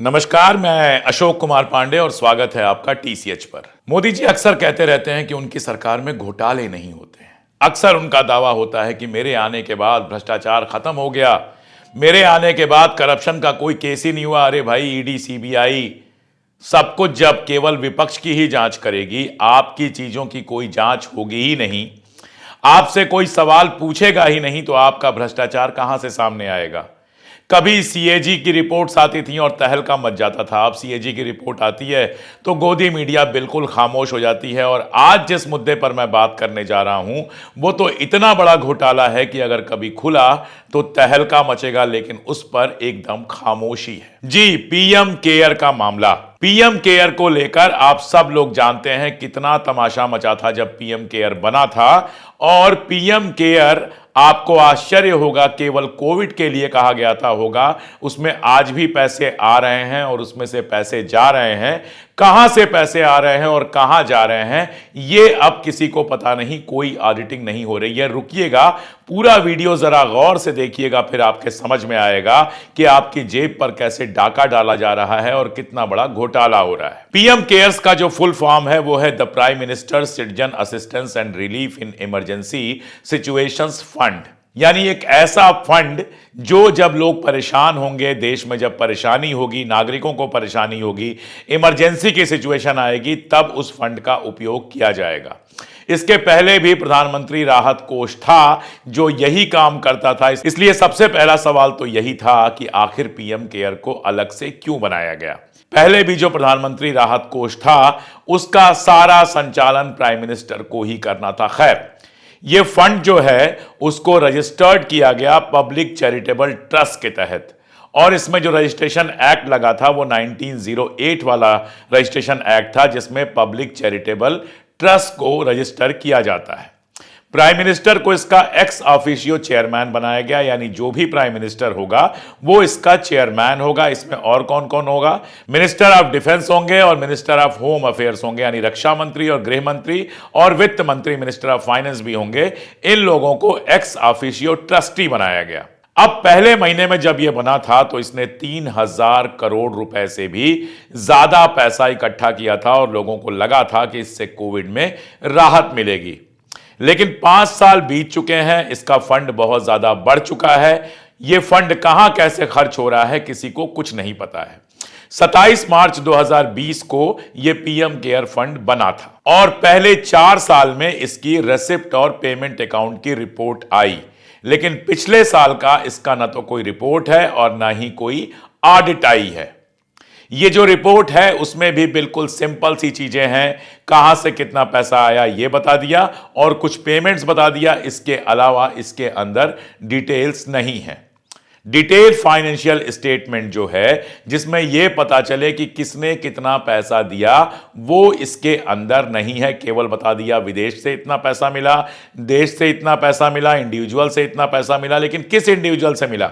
नमस्कार, मैं अशोक कुमार पांडे और स्वागत है आपका टीसीएच पर। मोदी जी अक्सर कहते रहते हैं कि उनकी सरकार में घोटाले नहीं होते हैं। अक्सर उनका दावा होता है कि मेरे आने के बाद भ्रष्टाचार खत्म हो गया, मेरे आने के बाद करप्शन का कोई केस ही नहीं हुआ। अरे भाई, ईडी सीबीआई सब कुछ जब केवल विपक्ष की ही जांच करेगी, आपकी चीजों की कोई जांच होगी ही नहीं, आपसे कोई सवाल पूछेगा ही नहीं, तो आपका भ्रष्टाचार कहां से सामने आएगा। कभी सीएजी की रिपोर्ट्स आती थी और तहलका मच जाता था। अब सीएजी की रिपोर्ट आती है तो गोदी मीडिया बिल्कुल खामोश हो जाती है। और आज जिस मुद्दे पर मैं बात करने जा रहा हूं वो तो इतना बड़ा घोटाला है कि अगर कभी खुला तो तहलका मचेगा, लेकिन उस पर एकदम खामोशी है। जी, पीएम केयर का मामला। पीएम केयर को लेकर आप सब लोग जानते हैं कितना तमाशा मचा था जब पीएम केयर बना था। और पीएम केयर, आपको आश्चर्य होगा, केवल कोविड के लिए कहा गया था होगा, उसमें आज भी पैसे आ रहे हैं और उसमें से पैसे जा रहे हैं। कहां से पैसे आ रहे हैं और कहां जा रहे हैं ये अब किसी को पता नहीं, कोई ऑडिटिंग नहीं हो रही है। रुकिएगा, पूरा वीडियो जरा गौर से देखिएगा, फिर आपके समझ में आएगा कि आपकी जेब पर कैसे डाका डाला जा रहा है और कितना बड़ा घोटाला हो रहा है। पीएम केयर्स का जो फुल फॉर्म है वो है the prime minister citizen assistance and relief in emergency situations fund, यानी एक ऐसा फंड जो जब लोग परेशान होंगे, देश में जब परेशानी होगी, नागरिकों को परेशानी होगी, इमरजेंसी की सिचुएशन आएगी, तब उस फंड का उपयोग किया जाएगा। इसके पहले भी प्रधानमंत्री राहत कोष था जो यही काम करता था। इसलिए सबसे पहला सवाल तो यही था कि आखिर पीएम केयर को अलग से क्यों बनाया गया। पहले भी जो प्रधानमंत्री राहत कोष था उसका सारा संचालन प्राइम मिनिस्टर को ही करना था। खैर, यह फंड जो है उसको रजिस्टर्ड किया गया पब्लिक चैरिटेबल ट्रस्ट के तहत, और इसमें जो रजिस्ट्रेशन एक्ट लगा था वो 1908 वाला रजिस्ट्रेशन एक्ट था, जिसमें पब्लिक चैरिटेबल ट्रस्ट को रजिस्टर किया जाता है। प्राइम मिनिस्टर को इसका एक्स ऑफिशियो चेयरमैन बनाया गया, यानी जो भी प्राइम मिनिस्टर होगा वो इसका चेयरमैन होगा। इसमें और कौन कौन होगा? मिनिस्टर ऑफ डिफेंस होंगे और मिनिस्टर ऑफ होम अफेयर्स होंगे, यानी रक्षा मंत्री और गृह मंत्री, और वित्त मंत्री, मिनिस्टर ऑफ फाइनेंस भी होंगे। इन लोगों को एक्स ऑफिशियो ट्रस्टी बनाया गया। अब पहले महीने में जब यह बना था तो इसने 3000 करोड़ रुपए से भी ज्यादा पैसा इकट्ठा किया था और लोगों को लगा था कि इससे कोविड में राहत मिलेगी। लेकिन 5 साल बीत चुके हैं, इसका फंड बहुत ज्यादा बढ़ चुका है। यह फंड कहां कैसे खर्च हो रहा है किसी को कुछ नहीं पता है। 27 मार्च 2020 को यह पीएम केयर फंड बना था और पहले 4 साल में इसकी रेसिप्ट और पेमेंट अकाउंट की रिपोर्ट आई, लेकिन पिछले साल का इसका ना तो कोई रिपोर्ट है और ना ही कोई ऑडिट आई है। ये जो रिपोर्ट है उसमें भी बिल्कुल सिंपल सी चीजें हैं, कहां से कितना पैसा आया ये बता दिया और कुछ पेमेंट्स बता दिया। इसके अलावा इसके अंदर डिटेल्स नहीं है। डिटेल फाइनेंशियल स्टेटमेंट जो है जिसमें यह पता चले कि किसने कितना पैसा दिया, वो इसके अंदर नहीं है। केवल बता दिया विदेश से इतना पैसा मिला, देश से इतना पैसा मिला, इंडिविजुअल से इतना पैसा मिला, लेकिन किस इंडिविजुअल से मिला?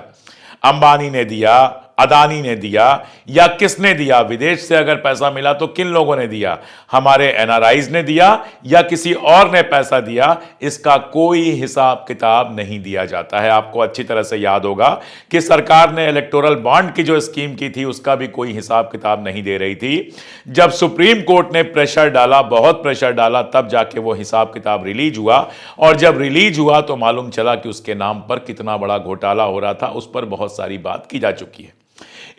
अंबानी ने दिया, अदानी ने दिया, या किसने दिया? विदेश से अगर पैसा मिला तो किन लोगों ने दिया? हमारे एनआरआईज ने दिया या किसी और ने पैसा दिया? इसका कोई हिसाब किताब नहीं दिया जाता है। आपको अच्छी तरह से याद होगा कि सरकार ने इलेक्टोरल बॉन्ड की जो स्कीम की थी उसका भी कोई हिसाब किताब नहीं दे रही थी। जब सुप्रीम कोर्ट ने प्रेशर डाला, बहुत प्रेशर डाला, तब जाके वो हिसाब किताब रिलीज हुआ। और जब रिलीज हुआ तो मालूम चला कि उसके नाम पर कितना बड़ा घोटाला हो रहा था। उस पर बहुत सारी बात की जा चुकी है।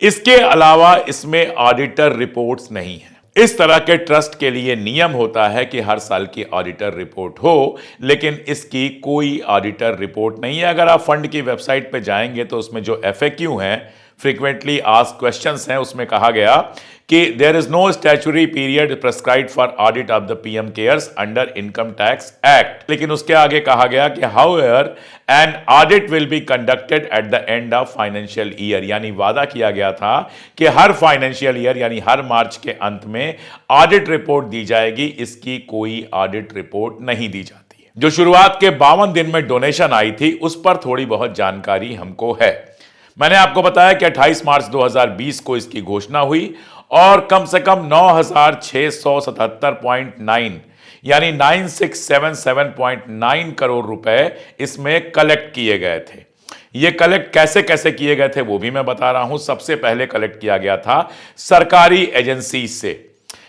इसके अलावा इसमें ऑडिटर रिपोर्ट्स नहीं है। इस तरह के ट्रस्ट के लिए नियम होता है कि हर साल की ऑडिटर रिपोर्ट हो, लेकिन इसकी कोई ऑडिटर रिपोर्ट नहीं है। अगर आप फंड की वेबसाइट पे जाएंगे तो उसमें जो एफएक्यू हैं, फ्रीक्वेंटली आस्क्ड क्वेश्चंस हैं, उसमें कहा गया कि there is no statutory period prescribed for audit of the PM cares under income tax act. लेकिन उसके आगे कहा गया कि however an audit will be conducted at the end of financial year, यानी वादा किया गया था कि हर फाइनेंशियल ईयर यानी हर मार्च के अंत में ऑडिट रिपोर्ट दी जाएगी। इसकी कोई ऑडिट रिपोर्ट नहीं दी जाती है। जो शुरुआत के 52 दिन में डोनेशन आई थी उस पर थोड़ी बहुत जानकारी हमको है। मैंने आपको बताया कि 28 मार्च 2020 को इसकी घोषणा हुई और कम से कम 9677.9 यानी 9677.9 करोड़ रुपए इसमें कलेक्ट किए गए थे। ये कलेक्ट कैसे कैसे किए गए थे वो भी मैं बता रहा हूं। सबसे पहले कलेक्ट किया गया था सरकारी एजेंसी से,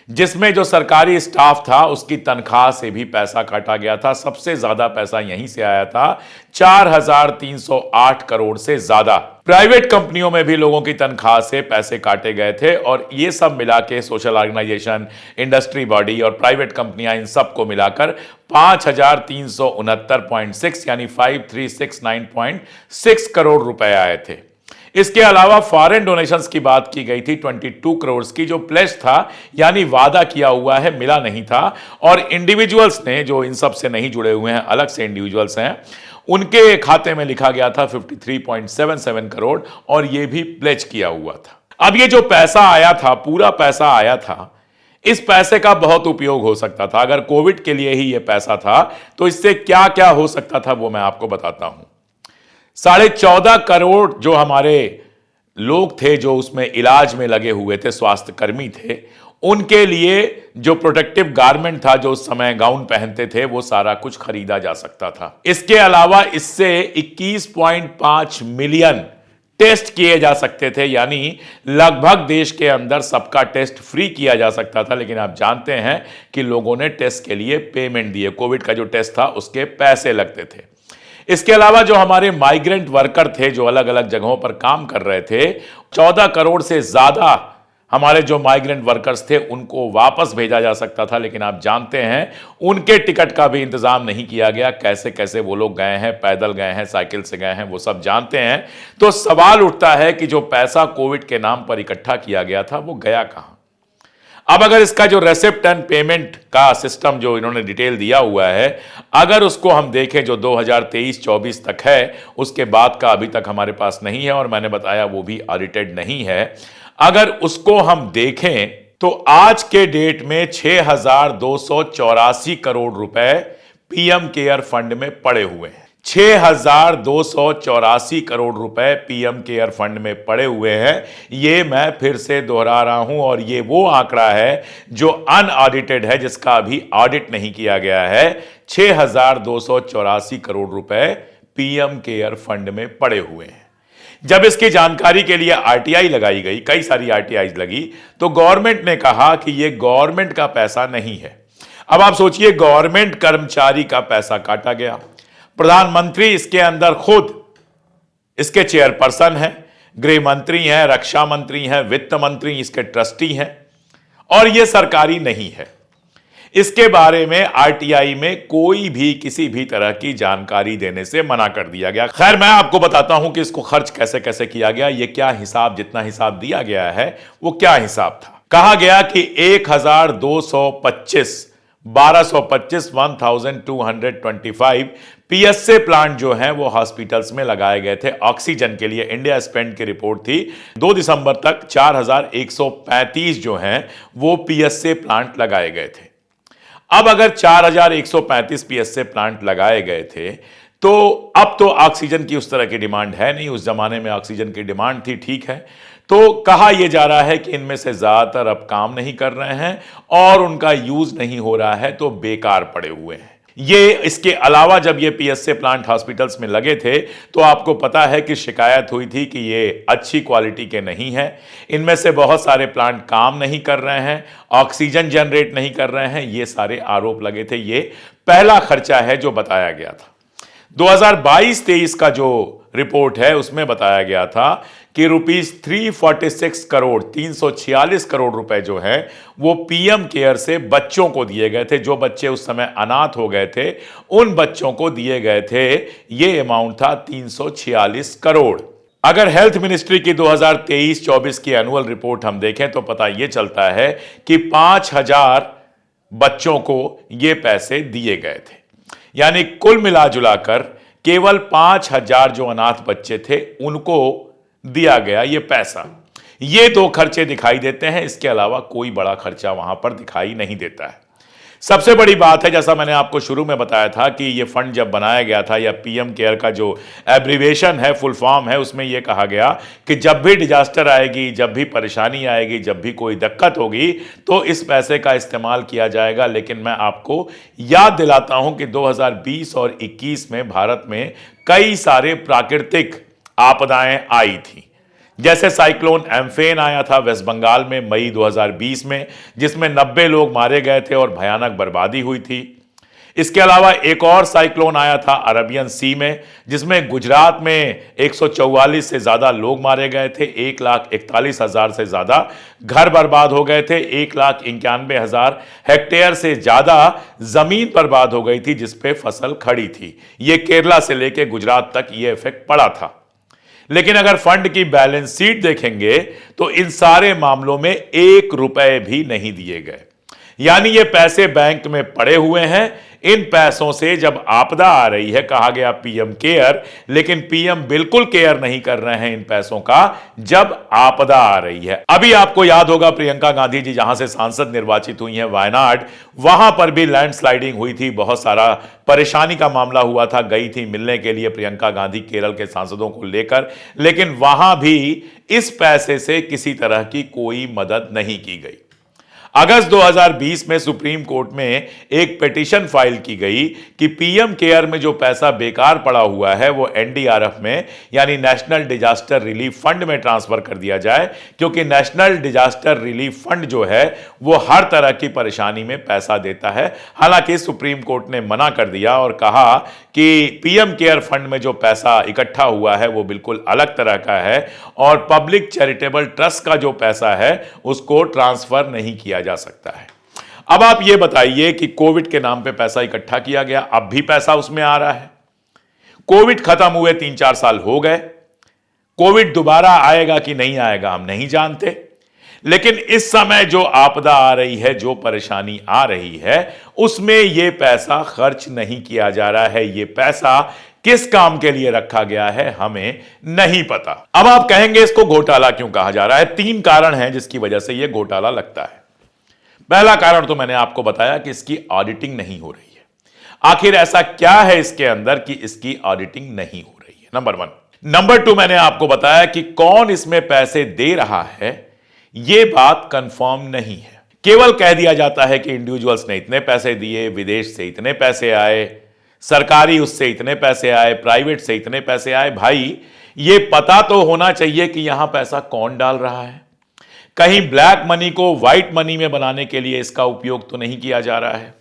जिसमें जो सरकारी स्टाफ था उसकी तनख्वाह से भी पैसा काटा गया था। सबसे ज्यादा पैसा यहीं से आया था, 4,308 करोड़ से ज्यादा। प्राइवेट कंपनियों में भी लोगों की तनख्वाह से पैसे काटे गए थे और ये सब मिला के सोशल ऑर्गेनाइजेशन, इंडस्ट्री बॉडी और प्राइवेट कंपनियां, इन सबको मिलाकर 5,369.6 यानी 5,369.6 करोड़ रुपए आए थे। इसके अलावा फॉरेन डोनेशंस की बात की गई थी 22 करोड़ की, जो प्लेस था यानी वादा किया हुआ है, मिला नहीं था। और इंडिविजुअल्स ने, जो इन सब से नहीं जुड़े हुए हैं, अलग से इंडिविजुअल्स हैं, उनके खाते में लिखा गया था 53.77 करोड़ और यह भी प्लेज किया हुआ था। अब ये जो पैसा आया था, पूरा पैसा आया था, इस पैसे का बहुत उपयोग हो सकता था। अगर कोविड के लिए ही यह पैसा था तो इससे क्या क्या हो सकता था वो मैं आपको बताता हूं। 14.5 करोड़ जो हमारे लोग थे जो उसमें इलाज में लगे हुए थे, स्वास्थ्य कर्मी थे, उनके लिए जो प्रोटेक्टिव गारमेंट था, जो उस समय गाउन पहनते थे, वो सारा कुछ खरीदा जा सकता था। इसके अलावा इससे 21.5 मिलियन टेस्ट किए जा सकते थे, यानी लगभग देश के अंदर सबका टेस्ट फ्री किया जा सकता था। लेकिन आप जानते हैं कि लोगों ने टेस्ट के लिए पेमेंट दिए। कोविड का जो टेस्ट था उसके पैसे लगते थे। इसके अलावा जो हमारे माइग्रेंट वर्कर थे, जो अलग अलग जगहों पर काम कर रहे थे, 14 करोड़ से ज्यादा हमारे जो माइग्रेंट वर्कर्स थे उनको वापस भेजा जा सकता था। लेकिन आप जानते हैं उनके टिकट का भी इंतजाम नहीं किया गया। कैसे कैसे वो लोग गए हैं, पैदल गए हैं, साइकिल से गए हैं, वो सब जानते हैं। तो सवाल उठता है कि जो पैसा कोविड के नाम पर इकट्ठा किया गया था वो गया कहां। अब अगर इसका जो रेसिप्ट एंड पेमेंट का सिस्टम जो इन्होंने डिटेल दिया हुआ है, अगर उसको हम देखें जो 2023-24 तक है, उसके बाद का अभी तक हमारे पास नहीं है और मैंने बताया वो भी ऑडिटेड नहीं है। अगर उसको हम देखें तो आज के डेट में 6,284 करोड़ रुपए पीएम केयर फंड में पड़े हुए हैं। 6,284 करोड़ रुपए पीएम केयर फंड में पड़े हुए हैं। ये मैं फिर से दोहरा रहा हूं और ये वो आंकड़ा है जो अनऑडिटेड है, जिसका अभी ऑडिट नहीं किया गया है। 6,284 करोड़ रुपए पीएम केयर फंड में पड़े हुए हैं। जब इसकी जानकारी के लिए आरटीआई लगाई गई, कई सारी आरटीआई लगी, तो गवर्नमेंट ने कहा कि यह गवर्नमेंट का पैसा नहीं है। अब आप सोचिए, गवर्नमेंट कर्मचारी का पैसा काटा गया। प्रधानमंत्री इसके अंदर खुद इसके चेयरपर्सन हैं, गृह मंत्री हैं, रक्षा मंत्री हैं, वित्त मंत्री इसके ट्रस्टी हैं और यह सरकारी नहीं है। इसके बारे में आरटीआई में कोई भी किसी भी तरह की जानकारी देने से मना कर दिया गया। खैर, मैं आपको बताता हूं कि इसको खर्च कैसे कैसे किया गया। यह क्या हिसाब, जितना हिसाब दिया गया है वो क्या हिसाब था। कहा गया कि 1,225 1225 पीएसए प्लांट जो हैं वो हॉस्पिटल्स में लगाए गए थे ऑक्सीजन के लिए। इंडिया स्पेंड की रिपोर्ट थी 2 दिसंबर तक 4,135 जो हैं वो पीएसए प्लांट लगाए गए थे। अब अगर 4,135 पीएसए प्लांट लगाए गए थे तो अब तो ऑक्सीजन की उस तरह की डिमांड है नहीं। उस जमाने में ऑक्सीजन की डिमांड थी, ठीक है। तो कहा यह जा रहा है कि इनमें से ज्यादातर अब काम नहीं कर रहे हैं और उनका यूज नहीं हो रहा है, तो बेकार पड़े हुए हैं ये। इसके अलावा जब ये पीएसए प्लांट हॉस्पिटल्स में लगे थे तो आपको पता है कि शिकायत हुई थी कि ये अच्छी क्वालिटी के नहीं है। इनमें से बहुत सारे प्लांट काम नहीं कर रहे हैं, ऑक्सीजन जनरेट नहीं कर रहे हैं, ये सारे आरोप लगे थे। ये पहला खर्चा है जो बताया गया था। 2022-23 का जो रिपोर्ट है उसमें बताया गया था कि ₹346 करोड़ रुपए जो है वो पीएम केयर से बच्चों को दिए गए थे। जो बच्चे उस समय अनाथ हो गए थे उन बच्चों को दिए गए थे। ये अमाउंट था 346 करोड़। अगर हेल्थ मिनिस्ट्री की 2023-24 की एनुअल रिपोर्ट हम देखें तो पता यह चलता है कि 5,000 बच्चों को ये पैसे दिए गए थे। यानी कुल मिलाजुलाकर केवल 5,000 जो अनाथ बच्चे थे उनको दिया गया ये पैसा। ये 2 खर्चे दिखाई देते हैं, इसके अलावा कोई बड़ा खर्चा वहां पर दिखाई नहीं देता है। सबसे बड़ी बात है, जैसा मैंने आपको शुरू में बताया था कि ये फंड जब बनाया गया था, या पीएम केयर का जो एब्रीवेशन है, फुल फॉर्म है, उसमें यह कहा गया कि जब भी डिजास्टर आएगी, जब भी परेशानी आएगी, जब भी कोई दिक्कत होगी तो इस पैसे का इस्तेमाल किया जाएगा। लेकिन मैं आपको याद दिलाता हूं कि 2020 और 21 में भारत में कई सारे प्राकृतिक आपदाएं आई थी। जैसे साइक्लोन एम्फेन आया था वेस्ट बंगाल में मई 2020 में, जिसमें 90 लोग मारे गए थे और भयानक बर्बादी हुई थी। इसके अलावा एक और साइक्लोन आया था अरबियन सी में, जिसमें गुजरात में 144 से ज्यादा लोग मारे गए थे, 1,41,000 से ज्यादा घर बर्बाद हो गए थे, 1,91,000 हेक्टेयर से ज्यादा जमीन बर्बाद हो गई थी जिसपे फसल खड़ी थी। यह केरला से लेकर गुजरात तक यह इफेक्ट पड़ा था। लेकिन अगर फंड की बैलेंस शीट देखेंगे तो इन सारे मामलों में 1 रुपए भी नहीं दिए गए, यानी ये पैसे बैंक में पड़े हुए हैं। इन पैसों से जब आपदा आ रही है, कहा गया पीएम केयर, लेकिन पीएम बिल्कुल केयर नहीं कर रहे हैं इन पैसों का जब आपदा आ रही है। अभी आपको याद होगा प्रियंका गांधी जी जहां से सांसद निर्वाचित हुई हैं वायनाड, वहां पर भी लैंडस्लाइडिंग हुई थी, बहुत सारा परेशानी का मामला हुआ था। गई थी मिलने के लिए प्रियंका गांधी केरल के सांसदों को लेकर, लेकिन वहां भी इस पैसे से किसी तरह की कोई मदद नहीं की गई। अगस्त 2020 में सुप्रीम कोर्ट में एक पिटीशन फाइल की गई कि पीएम केयर में जो पैसा बेकार पड़ा हुआ है वो एनडीआरएफ में, यानी नेशनल डिजास्टर रिलीफ फंड में ट्रांसफर कर दिया जाए, क्योंकि नेशनल डिजास्टर रिलीफ फंड जो है वो हर तरह की परेशानी में पैसा देता है। हालांकि सुप्रीम कोर्ट ने मना कर दिया और कहा कि पीएम केयर फंड में जो पैसा इकट्ठा हुआ है वो बिल्कुल अलग तरह का है और पब्लिक चैरिटेबल ट्रस्ट का जो पैसा है उसको ट्रांसफर नहीं किया जा सकता है। अब आप ये बताइए कि कोविड के नाम पे पैसा इकट्ठा किया गया, अब भी पैसा उसमें आ रहा है। कोविड खत्म हुए 3-4 साल हो गए, कोविड दोबारा आएगा कि नहीं आएगा हम नहीं जानते, लेकिन इस समय जो आपदा आ रही है, जो परेशानी आ रही है, उसमें यह पैसा खर्च नहीं किया जा रहा है। यह पैसा किस काम के लिए रखा गया है हमें नहीं पता। अब आप कहेंगे इसको घोटाला क्यों कहा जा रहा है? 3 कारण हैं जिसकी वजह से यह घोटाला लगता है। पहला कारण तो मैंने आपको बताया कि इसकी ऑडिटिंग नहीं हो रही है। आखिर ऐसा क्या है इसके अंदर कि इसकी ऑडिटिंग नहीं हो रही है? नंबर 1। नंबर 2, मैंने आपको बताया कि कौन इसमें पैसे दे रहा है, यह बात कंफर्म नहीं है। केवल कह दिया जाता है कि इंडिविजुअल्स ने इतने पैसे दिए, विदेश से इतने पैसे आए, सरकारी उससे इतने पैसे आए, प्राइवेट से इतने पैसे आए। भाई, यह पता तो होना चाहिए कि यहां पैसा कौन डाल रहा है। कहीं ब्लैक मनी को व्हाइट मनी में बनाने के लिए इसका उपयोग तो नहीं किया जा रहा है।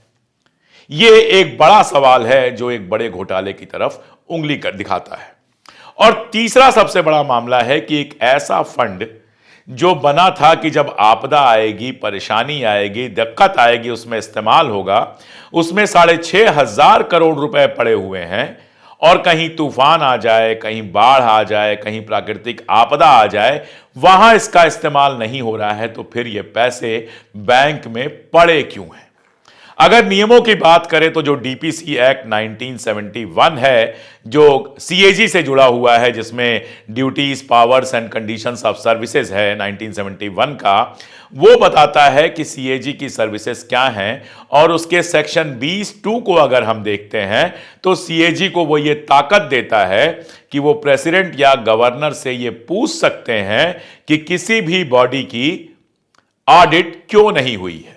यह एक बड़ा सवाल है जो एक बड़े घोटाले की तरफ उंगली कर दिखाता है। और तीसरा सबसे बड़ा मामला है कि एक ऐसा फंड जो बना था कि जब आपदा आएगी, परेशानी आएगी, दिक्कत आएगी, उसमें इस्तेमाल होगा, उसमें 6,500 करोड़ रुपए पड़े हुए हैं और कहीं तूफान आ जाए, कहीं बाढ़ आ जाए, कहीं प्राकृतिक आपदा आ जाए, वहां इसका इस्तेमाल नहीं हो रहा है, तो फिर ये पैसे बैंक में पड़े क्यों हैं? अगर नियमों की बात करें तो जो डीपीसी एक्ट 1971 है, जो सीएजी से जुड़ा हुआ है, जिसमें duties, powers and conditions of services है 1971 का, वो बताता है कि सीएजी की सर्विसेज क्या हैं। और उसके सेक्शन 20(2) को अगर हम देखते हैं तो सीएजी को वो ये ताकत देता है कि वो प्रेसिडेंट या गवर्नर से ये पूछ सकते हैं कि किसी भी बॉडी की ऑडिट क्यों नहीं हुई है,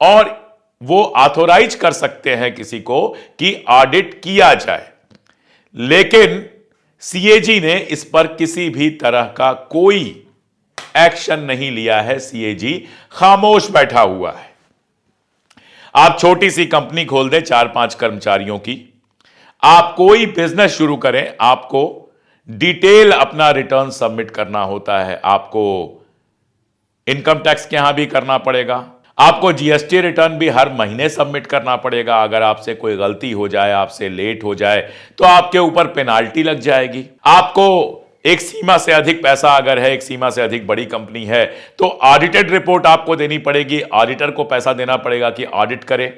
और वो ऑथोराइज कर सकते हैं किसी को कि ऑडिट किया जाए। लेकिन सीएजी ने इस पर किसी भी तरह का कोई एक्शन नहीं लिया है। सीएजी खामोश बैठा हुआ है। आप छोटी सी कंपनी खोल दें 4-5 कर्मचारियों की, आप कोई बिजनेस शुरू करें, आपको डिटेल अपना रिटर्न सबमिट करना होता है, आपको इनकम टैक्स के यहां भी करना पड़ेगा, आपको जीएसटी रिटर्न भी हर महीने सबमिट करना पड़ेगा। अगर आपसे कोई गलती हो जाए, आपसे लेट हो जाए, तो आपके ऊपर पेनाल्टी लग जाएगी। आपको एक सीमा से अधिक पैसा अगर है, एक सीमा से अधिक बड़ी कंपनी है, तो ऑडिटेड रिपोर्ट आपको देनी पड़ेगी, ऑडिटर को पैसा देना पड़ेगा कि ऑडिट करे,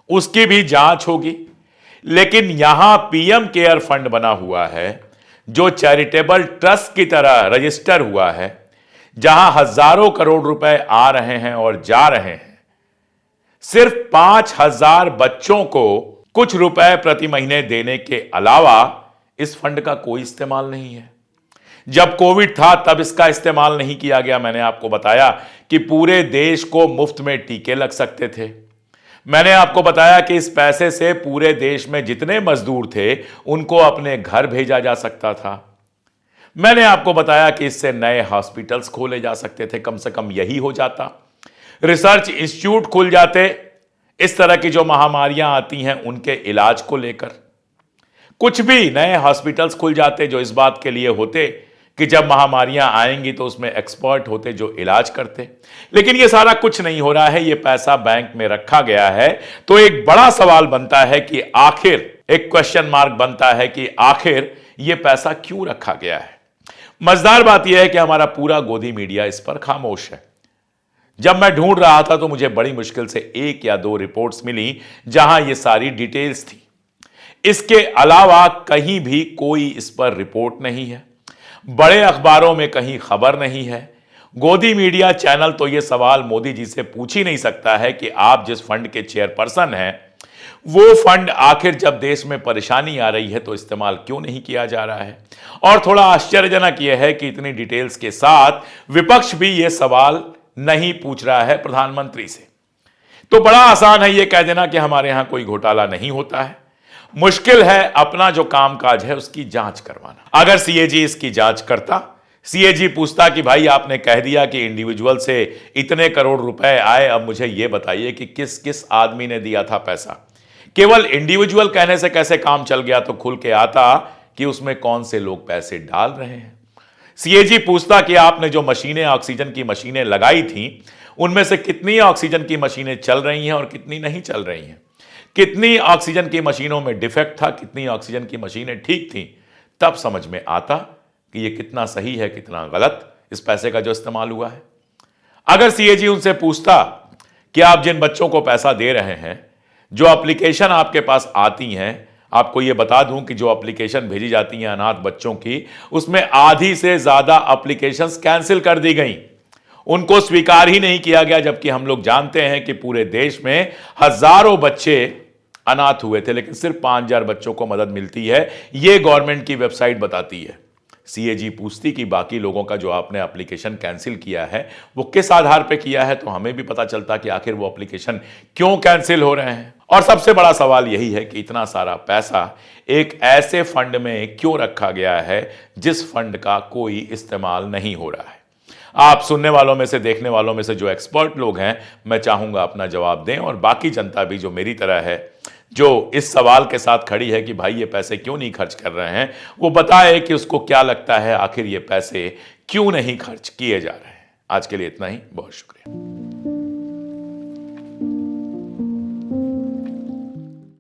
उसकी भी जांच होगी। लेकिन यहां पीएम केयर फंड बना हुआ है जो चैरिटेबल ट्रस्ट की तरह रजिस्टर हुआ है, जहां हजारों करोड़ रुपए आ रहे हैं और जा रहे हैं। सिर्फ 5,000 बच्चों को कुछ रुपए प्रति महीने देने के अलावा इस फंड का कोई इस्तेमाल नहीं है। जब कोविड था तब इसका इस्तेमाल नहीं किया गया। मैंने आपको बताया कि पूरे देश को मुफ्त में टीके लग सकते थे। मैंने आपको बताया कि इस पैसे से पूरे देश में जितने मजदूर थे उनको अपने घर भेजा जा सकता था। मैंने आपको बताया कि इससे नए हॉस्पिटल्स खोले जा सकते थे, कम से कम यही हो जाता। रिसर्च इंस्टीट्यूट खुल जाते इस तरह की जो महामारियां आती हैं उनके इलाज को लेकर। कुछ भी नए हॉस्पिटल्स खुल जाते जो इस बात के लिए होते कि जब महामारियां आएंगी तो उसमें एक्सपर्ट होते जो इलाज करते। लेकिन यह सारा कुछ नहीं हो रहा है, यह पैसा बैंक में रखा गया है। तो एक बड़ा सवाल बनता है कि आखिर, एक क्वेश्चन मार्क बनता है कि आखिर यह पैसा क्यों रखा गया है। मजेदार बात यह है कि हमारा पूरा गोदी मीडिया इस पर खामोश है। जब मैं ढूंढ रहा था तो मुझे बड़ी मुश्किल से 1 या 2 रिपोर्ट्स मिली जहां ये सारी डिटेल्स थी। इसके अलावा कहीं भी कोई इस पर रिपोर्ट नहीं है, बड़े अखबारों में कहीं खबर नहीं है। गोदी मीडिया चैनल तो यह सवाल मोदी जी से पूछ ही नहीं सकता है कि आप जिस फंड के चेयरपर्सन हैं वो फंड आखिर जब देश में परेशानी आ रही है तो इस्तेमाल क्यों नहीं किया जा रहा है। और थोड़ा आश्चर्यजनक यह है कि इतनी डिटेल्स के साथ विपक्ष भी यह सवाल नहीं पूछ रहा है प्रधानमंत्री से। तो बड़ा आसान है यह कह देना कि हमारे यहां कोई घोटाला नहीं होता है। मुश्किल है अपना जो कामकाज है उसकी जांच करवाना। अगर सीएजी इसकी जांच करता, सीएजी पूछता कि भाई आपने कह दिया कि इंडिविजुअल से इतने करोड़ रुपए आए, अब मुझे यह बताइए कि किस किस आदमी ने दिया था पैसा। केवल इंडिविजुअल कहने से कैसे काम चल गया, तो खुल के आता कि उसमें कौन से लोग पैसे डाल रहे हैं। सीएजी पूछता कि आपने जो मशीनें, ऑक्सीजन की मशीनें लगाई थी, उनमें से कितनी ऑक्सीजन की मशीनें चल रही हैं और कितनी नहीं चल रही हैं, कितनी ऑक्सीजन की मशीनों में डिफेक्ट था, कितनी ऑक्सीजन की मशीनें ठीक थी। तब समझ में आता कि यह कितना सही है, कितना गलत इस पैसे का जो इस्तेमाल हुआ है। अगर सीएजी उनसे पूछता कि आप जिन बच्चों को पैसा दे रहे हैं, जो एप्लीकेशन आपके पास आती हैं, आपको यह बता दूं कि जो एप्लीकेशन भेजी जाती हैं अनाथ बच्चों की, उसमें आधी से ज्यादा एप्लीकेशंस कैंसिल कर दी गई, उनको स्वीकार ही नहीं किया गया। जबकि हम लोग जानते हैं कि पूरे देश में हजारों बच्चे अनाथ हुए थे, लेकिन सिर्फ 5000 बच्चों को मदद मिलती है, यह गवर्नमेंट की वेबसाइट बताती है। सीएजी पूछती कि बाकी लोगों का जो आपने एप्लीकेशन कैंसिल किया है वो किस आधार पे किया है, तो हमें भी पता चलता कि आखिर वो एप्लीकेशन क्यों कैंसिल हो रहे हैं। और सबसे बड़ा सवाल यही है कि इतना सारा पैसा एक ऐसे फंड में क्यों रखा गया है जिस फंड का कोई इस्तेमाल नहीं हो रहा है। आप सुनने वालों में से, देखने वालों में से जो एक्सपर्ट लोग हैं, मैं चाहूंगा अपना जवाब दें। और बाकी जनता भी जो मेरी तरह है, जो इस सवाल के साथ खड़ी है कि भाई ये पैसे क्यों नहीं खर्च कर रहे हैं, वो बताए कि उसको क्या लगता है आखिर ये पैसे क्यों नहीं खर्च किए जा रहे हैं। आज के लिए इतना ही, बहुत शुक्रिया।